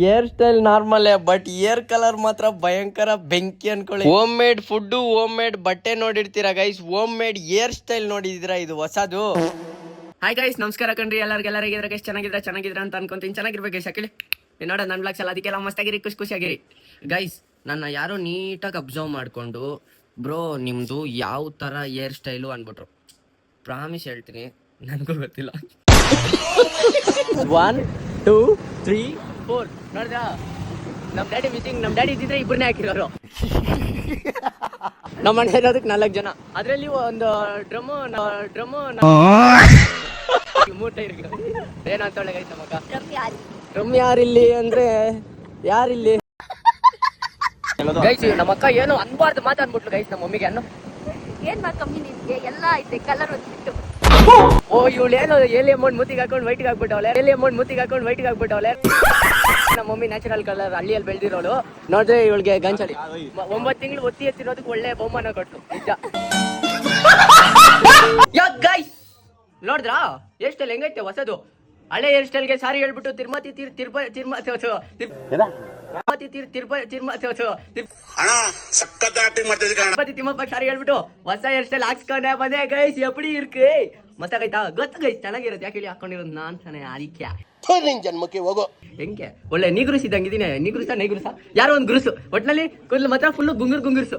Hair style normal but hair colour ಮಾತ್ರ ಭಯಂಕರ ಬೆಂಕಿ ಅನ್ಕೊಳ್ಳಿ. Home made food, home made ಬಟ್ಟೆ ನೋಡಿರ್ತೀರಾ guys, home made hair style ನೋಡಿದಿರಾ? ಇದು ಹೊಸದು. ಹಾಯ್ ಗೈಸ್, ನಮಸ್ಕಾರ ಕಣ್ರಿ. ಎಲ್ಲರಿಗಿದ್ರೆ ಗೈಸ್ ಚೆನ್ನಾಗಿದ್ರ ಅಂತ ಅನ್ಕೊಂತೀನಿ. ಚೆನ್ನಾಗಿರ್ಬೇಕು ಗೈಸ್. ಹಾಕಿ ನೋಡ ನನ್ನ ಬ್ಲಾಗ್ಸ್ ಎಲ್ಲ ಅದಕ್ಕೆಲ್ಲ ಮಸ್ತಾಗಿರಿ, ಖುಷಿಯಾಗಿರಿ ಗೈಸ್. ನನ್ನ ಯಾರೋ ನೀಟಾಗಿ ಅಬ್ಸರ್ವ್ ಮಾಡ್ಕೊಂಡು ಬ್ರೋ ನಿಮ್ದು ಯಾವ ತರ ಹೇರ್ ಸ್ಟೈಲು ಅನ್ಬಿಟ್ರು. ಪ್ರಾಮಿಸ್ ಹೇಳ್ತೀನಿ, ನನಗೂ ಗೊತ್ತಿಲ್ಲ. 1 2 3 4 ನೋಡಿದ್ರಾ? ನಮ್ ಡ್ಯಾಡಿ ಮಿಸ್ಸಿಂಗ್. ನಮ್ ಡ್ಯಾಡಿ ಇದ್ದಿದ್ರೆ ಇಬ್ಬರನ್ನೇ ಹಾಕಿರೋರು. ನಮ್ಮ ಮನೆ ಇರೋದಕ್ಕೆ 4 ಜನ, ಅದ್ರಲ್ಲಿ ಒಂದು ಡ್ರಮ್ಮು 3 ಟೈರ್. ಏನಂತ ಒಳ್ಳೆ ಗೈಸ್ ನಮ್ಮಕ್ಕ. ಡ್ರಮ್ ಯಾರಿಲ್ಲಿ ಅಂದ್ರೆ ಯಾರಿಲ್ಲಿ ಗೈಸ್? ನಮ್ಮ ಅಕ್ಕ ಏನೋ ಅನ್ಬಾರ್ದು ಮಾತಾಡ್ಬಿಟ್ಲು ಗೈಸ್ ನಮ್ಮ ಮಮ್ಮಿಗೆ. ಅನ್ನು ಏನ್ ಕಮ್ಮಿ ನಿನ್ಗೆ ಎಲ್ಲ ಐತೆ ಕಲರ್ ಒಂದ್ಬಿಟ್ಟು. ಓ ಇವಳೇನು ಎಲ್ಲಿ ಅಮೌಂಟ್ ಮುತ್ತಿಗೆ ಹಾಕೊಂಡು ವೈಟ್ಗೆ ಹಾಕ್ಬಿಟ್ಟವಳೆ. ನಮ್ಮ ಮಮ್ಮಿ ನ್ಯಾಚುರಲ್ ಕಲರ್ ಹಳ್ಳಿಯಲ್ಲಿ ಬೆಳೆದಿರೋಳು. ನೋಡಿದ್ರೆ ಇವಳಿಗೆ ಗಂಚಲಿ 9 ತಿಂಗಳು ಒತ್ತಿ ಎತ್ತಿರೋದಕ್ಕೆ ಒಳ್ಳೆ ಬಹುಮಾನ ಕೊಟ್ಲು. ನಿಜ. ಯಾಕ್ ಗೈಸ್ ನೋಡಿದ್ರಾ ಹೇರ್ ಸ್ಟೈಲ್ ಹೆಂಗೈತೆ ಹೊಸದು? ಹಳೆ ಹೇರ್ ಸ್ಟೈಲ್ಗೆ ಸಾರಿ ಹೇಳ್ಬಿಟ್ಟು ತಿರುಪತಿ ತಿಮ್ಮಪ್ಪ ಸಾರಿ ಹೇಳ್ಬಿಟ್ಟು ಹೊಸ ಹೇರ್ ಸ್ಟೈಲ್ ಹಾಕ್ಸ್ಕೊಂಡೆ ಬಂದೆ ಗೈಸ್. ಎಪ್ಪಡಿ ಇರ್ಕೆ ಮತ್ತಾಗೈತಾ? ಗೊತ್ತು ಗೈಸ್, ಚೆನ್ನಾಗಿರುತ್ತೆ. ಯಾಕೆ ಹೇಳಿ ಹಾಕೊಂಡಿರೋದು ನಾನ್ ತಾನೆ. ಆದಿತ್ಯ ಜನ್ಮಕ್ಕೆ ಹೋಗೋ ಹೆಂಗೆ ಒಳ್ಳೆ ನೀಗುರುಸ್ ಇದ್ದಂಗಿದ್ದೀನಿ. ನೀಗುರುಸ ಯಾರೋ ಒಂದು ಗುರುಸು. ಒಟ್ನಲ್ಲಿ ಕೂದಲು ಮಾತ್ರ ಫುಲ್ಲು ಗುಂಗುರ್ಸು.